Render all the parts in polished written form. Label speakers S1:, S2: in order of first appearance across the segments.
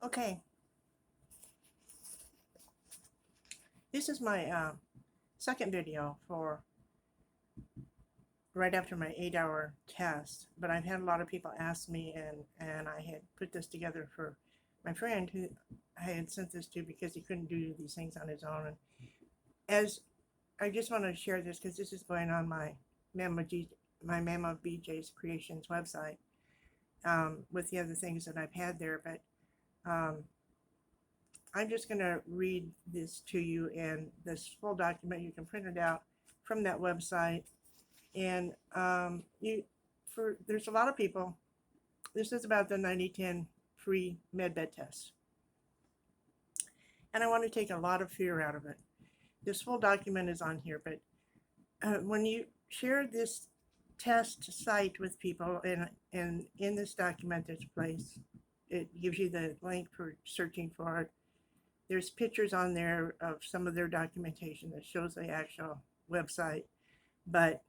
S1: Okay, this is my second video for right after my 8-hour test, but I've had a lot of people ask me, and I had put this together for my friend who I had sent this to because he couldn't do these things on his own. And as I just want to share this because this is going on my Mama BJ's Creations website with the other things that I've had there, but um, I'm just going to read this to you, and this full document you can print it out from that website. And there's a lot of people. This is about the 90/10 free Medbed test, and I want to take a lot of fear out of it. This full document is on here, but when you share this test site with people, and in this document there's a place, it gives you the link for searching for it. There's pictures on there of some of their documentation that shows the actual website, but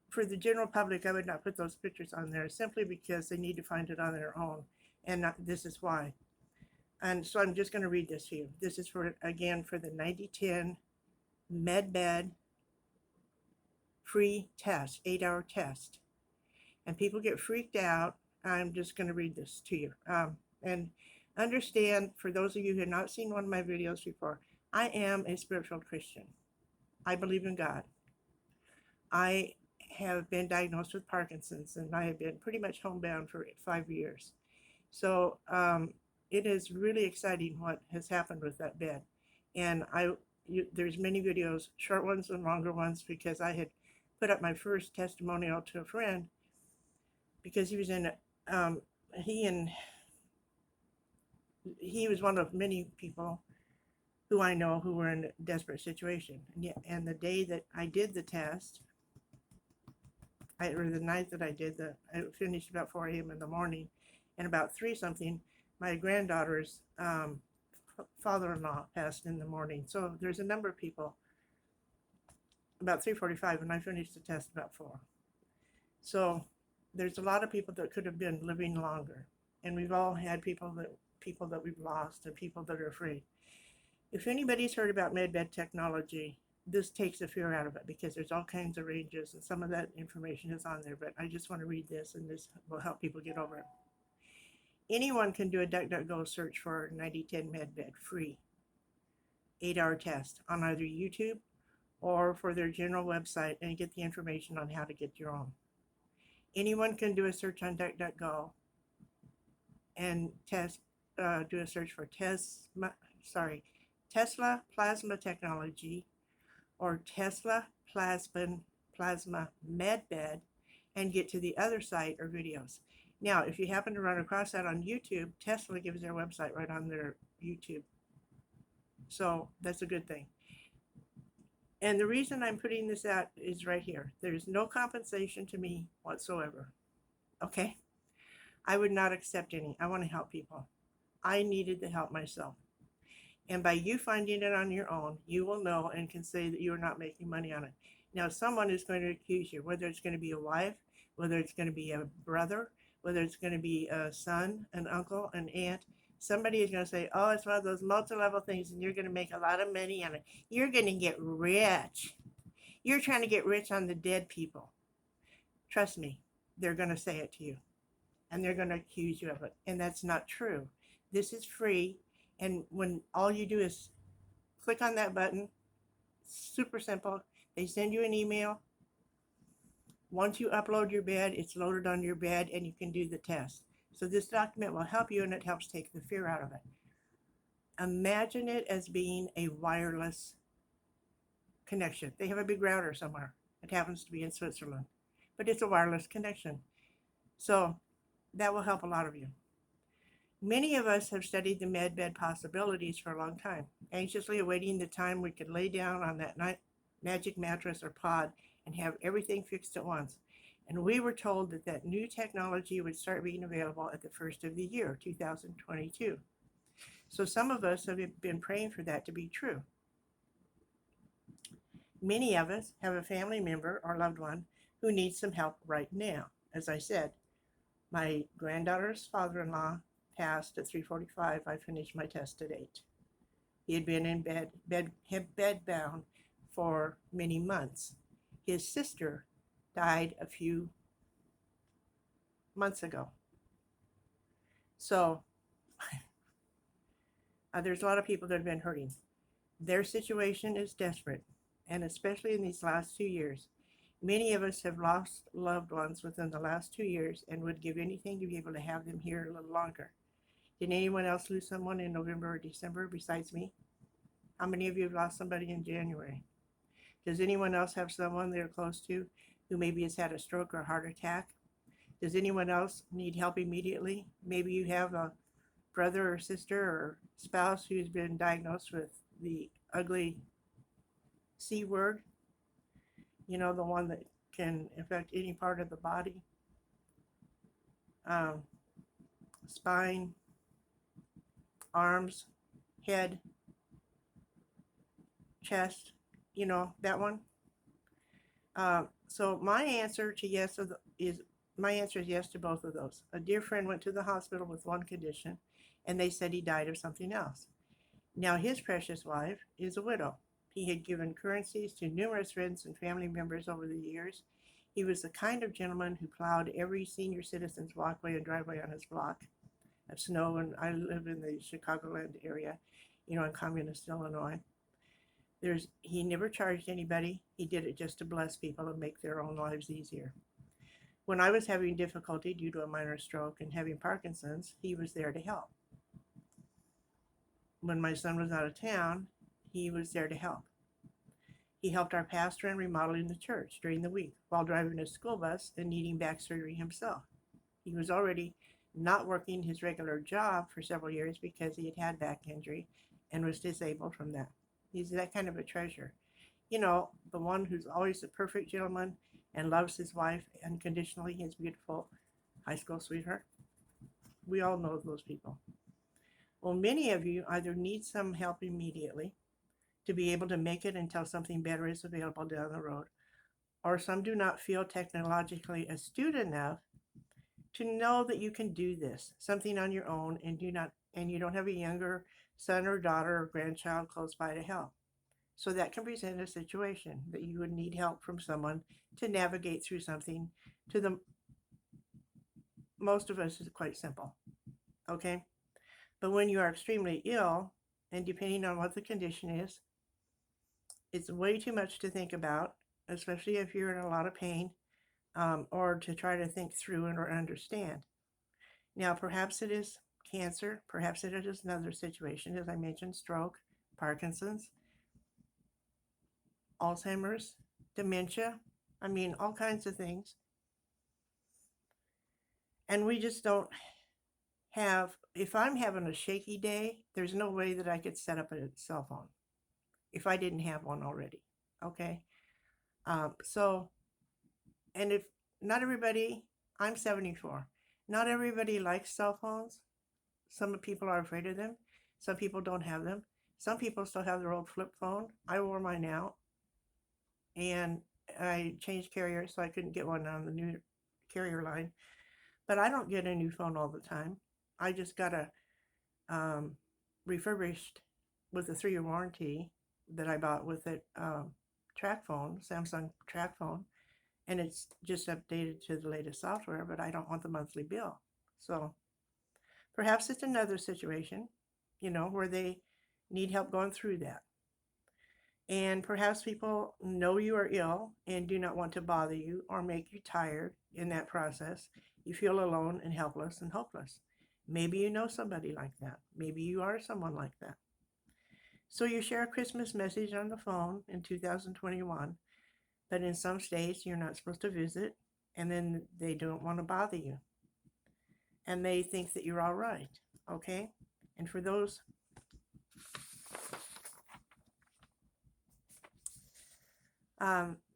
S1: for the general public, I would not put those pictures on there simply because they need to find it on their own, and this is why. And so I'm just going to read this to you. This is for, again, for the 90/10 Medbed free test, 8-hour test. And people get freaked out. I'm just going to read this to you. And understand, for those of you who have not seen one of my videos before, I am a spiritual Christian. I believe in God. I have been diagnosed with Parkinson's, and I have been pretty much homebound for 5 years. So it is really exciting what has happened with that bed. And there's many videos, short ones and longer ones, because I had put up my first testimonial to a friend because he was in he was one of many people who I know who were in a desperate situation. And the day that I did the test, or the night that I finished about 4 a.m. in the morning, and about 3 something, my granddaughter's father-in-law passed in the morning. So there's a number of people. About 3:45, and I finished the test about 4. So there's a lot of people that could have been living longer, and we've all had people that we've lost, and people that are afraid. If anybody's heard about Medbed technology, this takes the fear out of it because there's all kinds of ranges, and some of that information is on there, but I just want to read this, and this will help people get over it. Anyone can do a DuckDuckGo search for 90/10 Medbed free 8-hour test on either YouTube or for their general website and get the information on how to get your own. Anyone can do a search on DuckDuckGo and do a search for Tesla Plasma Technology or Tesla Plasma Medbed and get to the other site or videos. Now, if you happen to run across that on YouTube, Tesla gives their website right on their YouTube. So that's a good thing. And the reason I'm putting this out is right here. There's no compensation to me whatsoever. Okay? I would not accept any. I want to help people. I needed the help myself. And by you finding it on your own, you will know and can say that you are not making money on it. Now, someone is going to accuse you, whether it's going to be a wife, whether it's going to be a brother, whether it's going to be a son, an uncle, an aunt. Somebody is going to say, oh, it's one of those multi-level things, and you're going to make a lot of money on it. You're going to get rich. You're trying to get rich on the dead people. Trust me, they're going to say it to you, and they're going to accuse you of it. And that's not true. This is free. And when all you do is click on that button, super simple. They send you an email. Once you upload your bed, it's loaded on your bed, and you can do the test. So this document will help you, and it helps take the fear out of it. Imagine it as being a wireless connection. They have a big router somewhere. It happens to be in Switzerland, but it's a wireless connection. So that will help a lot of you. Many of us have studied the Medbed possibilities for a long time, anxiously awaiting the time we could lay down on that magic mattress or pod and have everything fixed at once. And we were told that new technology would start being available at the first of the year, 2022. So some of us have been praying for that to be true. Many of us have a family member or loved one who needs some help right now. As I said, my granddaughter's father-in-law passed at 3:45. I finished my test at 8. He had been in bedbound for many months. His sister died a few months ago. So there's a lot of people that have been hurting. Their situation is desperate, and especially in these last 2 years. Many of us have lost loved ones within the last 2 years and would give anything to be able to have them here a little longer. Did anyone else lose someone in November or December besides me? How many of you have lost somebody in January? Does anyone else have someone they're close to who maybe has had a stroke or a heart attack? Does anyone else need help immediately? Maybe you have a brother or sister or spouse who's been diagnosed with the ugly C word, the one that can affect any part of the body, spine, arms, head, chest, that one. So my answer is yes to both of those. A dear friend went to the hospital with one condition, and they said he died of something else. Now his precious wife is a widow. He had given currencies to numerous friends and family members over the years. He was the kind of gentleman who plowed every senior citizen's walkway and driveway on his block of snow, and I live in the Chicagoland area, in communist Illinois. He never charged anybody. He did it just to bless people and make their own lives easier. When I was having difficulty due to a minor stroke and having Parkinson's, he was there to help. When my son was out of town, he was there to help. He helped our pastor in remodeling the church during the week while driving a school bus and needing back surgery himself. He was already not working his regular job for several years because he had had back injury and was disabled from that. He's that kind of a treasure. The one who's always a perfect gentleman and loves his wife unconditionally, his beautiful high school sweetheart. We all know those people. Well, many of you either need some help immediately to be able to make it until something better is available down the road, or some do not feel technologically astute enough to know that you can do this, something on your own, and you don't have a younger son or daughter or grandchild close by to help. So that can present a situation that you would need help from someone to navigate through something. Most of us is quite simple, okay? But when you are extremely ill, and depending on what the condition is, it's way too much to think about, especially if you're in a lot of pain, or to try to think through or understand. Now, perhaps it is cancer, perhaps it is another situation, as I mentioned, stroke, Parkinson's, Alzheimer's, dementia, all kinds of things. And we just don't have, if I'm having a shaky day, there's no way that I could set up a cell phone if I didn't have one already, okay? And if not everybody, I'm 74, not everybody likes cell phones. Some people are afraid of them. Some people don't have them. Some people still have their old flip phone. I wore mine out, and I changed carriers, so I couldn't get one on the new carrier line. But I don't get a new phone all the time. I just got a refurbished with a 3-year warranty that I bought with it, track phone, Samsung track phone, and it's just updated to the latest software, but I don't want the monthly bill. So perhaps it's another situation, where they need help going through that. And perhaps people know you are ill and do not want to bother you or make you tired in that process. You feel alone and helpless and hopeless. Maybe you know somebody like that. Maybe you are someone like that. So you share a Christmas message on the phone in 2021, but in some states you're not supposed to visit, and then they don't want to bother you. And they think that you're all right, okay? And for those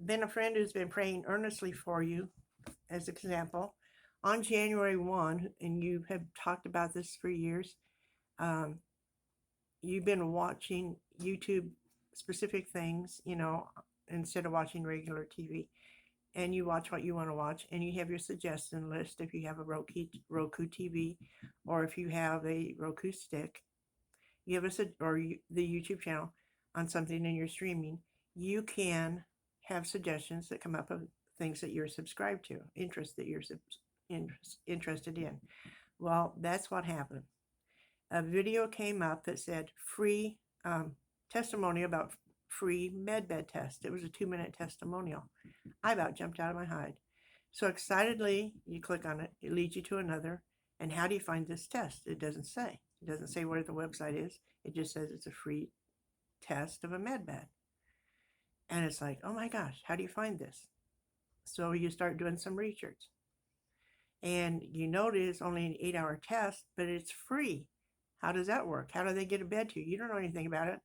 S1: been a friend who's been praying earnestly for you, as example, on January 1, and you have talked about this for years, you've been watching YouTube specific things, instead of watching regular TV. and you watch what you want to watch, and you have your suggestion list if you have a Roku TV, or if you have a Roku stick, you have the YouTube channel on something in your streaming, you can have suggestions that come up of things that you're subscribed to, interests that you're interested in. Well, that's what happened. A video came up that said free testimony about free Medbed test. It was a 2-minute testimonial. I about jumped out of my hide. So excitedly, you click on it. It leads you to another. And how do you find this test? It doesn't say. It doesn't say where the website is. It just says it's a free test of a Medbed. And it's like, oh my gosh, how do you find this? So you start doing some research. And you notice only an 8-hour test, but it's free. How does that work? How do they get a bed to you? You don't know anything about it.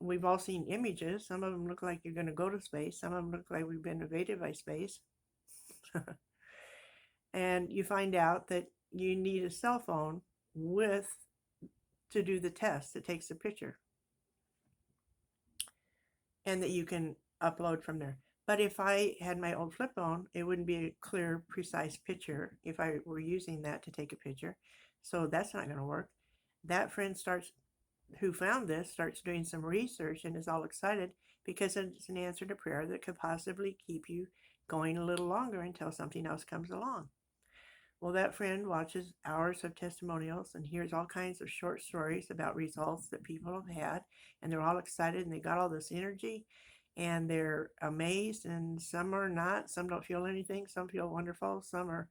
S1: We've all seen images. Some of them look like you're going to go to space. Some of them look like we've been invaded by space. And you find out that you need a cell phone to do the test. It takes a picture. And that you can upload from there. But if I had my old flip phone, it wouldn't be a clear, precise picture if I were using that to take a picture. So that's not going to work. That friend who found this starts doing some research and is all excited because it's an answer to prayer that could possibly keep you going a little longer until something else comes along. Well, that friend watches hours of testimonials and hears all kinds of short stories about results that people have had, and they're all excited and they got all this energy and they're amazed, and some are not. Some don't feel anything. Some feel wonderful. Some are,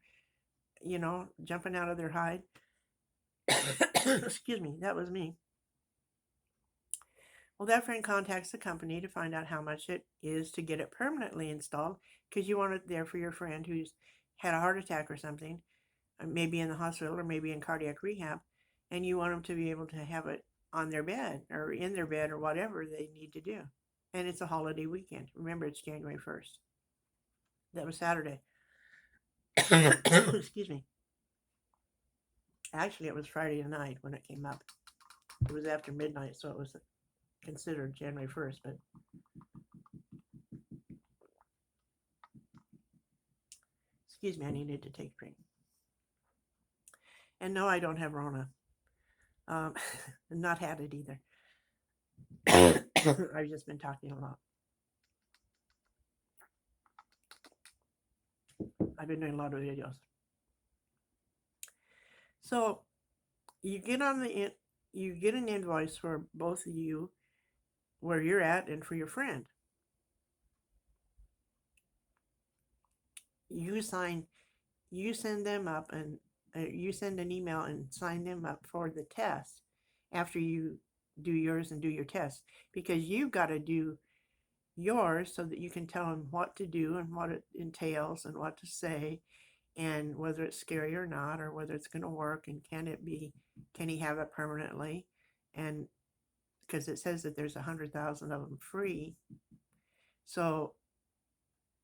S1: jumping out of their hide. Excuse me, that was me. Well, that friend contacts the company to find out how much it is to get it permanently installed, because you want it there for your friend who's had a heart attack or something, maybe in the hospital or maybe in cardiac rehab, and you want them to be able to have it on their bed or in their bed or whatever they need to do. And it's a holiday weekend. Remember, it's January 1st. That was Saturday. Excuse me. Actually, it was Friday night when it came up. It was after midnight, so it was considered January 1st, but excuse me, I needed to take a drink. And no, I don't have Rona. Not had it either. I've just been talking a lot. I've been doing a lot of videos. So you get an invoice for both of you where you're at and for your friend. You send them up, and you send an email and sign them up for the test after you do yours and do your test, because you've got to do yours so that you can tell them what to do and what it entails and what to say and whether it's scary or not, or whether it's going to work, and can he have it permanently, and because it says that there's 100,000 of them free. So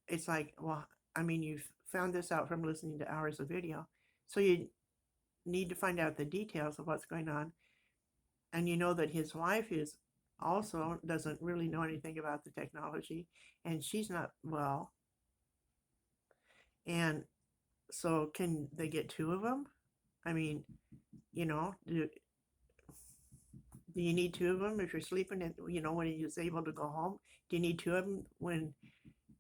S1: it's like, well, I mean, you've found this out from listening to hours of video, so you need to find out the details of what's going on. And you know that his wife doesn't really know anything about the technology, and she's not well. And so can they get two of them? I mean, do you need two of them if you're sleeping and, when he's able to go home? Do you need two of them when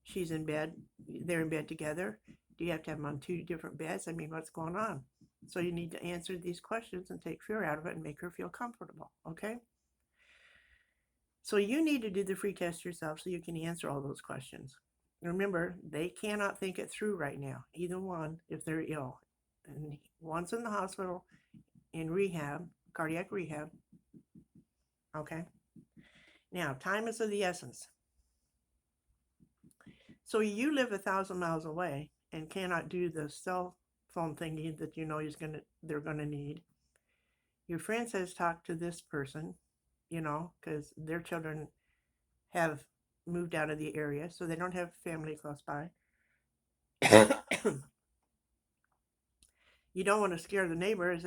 S1: she's in bed, they're in bed together? Do you have to have them on two different beds? I mean, what's going on? So you need to answer these questions and take fear out of it and make her feel comfortable, okay? So you need to do the free test yourself so you can answer all those questions. Remember, they cannot think it through right now, either one, if they're ill. And one's in the hospital, in rehab, cardiac rehab, okay? Now, time is of the essence. So you live 1,000 miles away and cannot do the cell phone thingy that they're gonna need. Your friend says talk to this person, because their children have moved out of the area, so they don't have family close by. You don't want to scare the neighbors.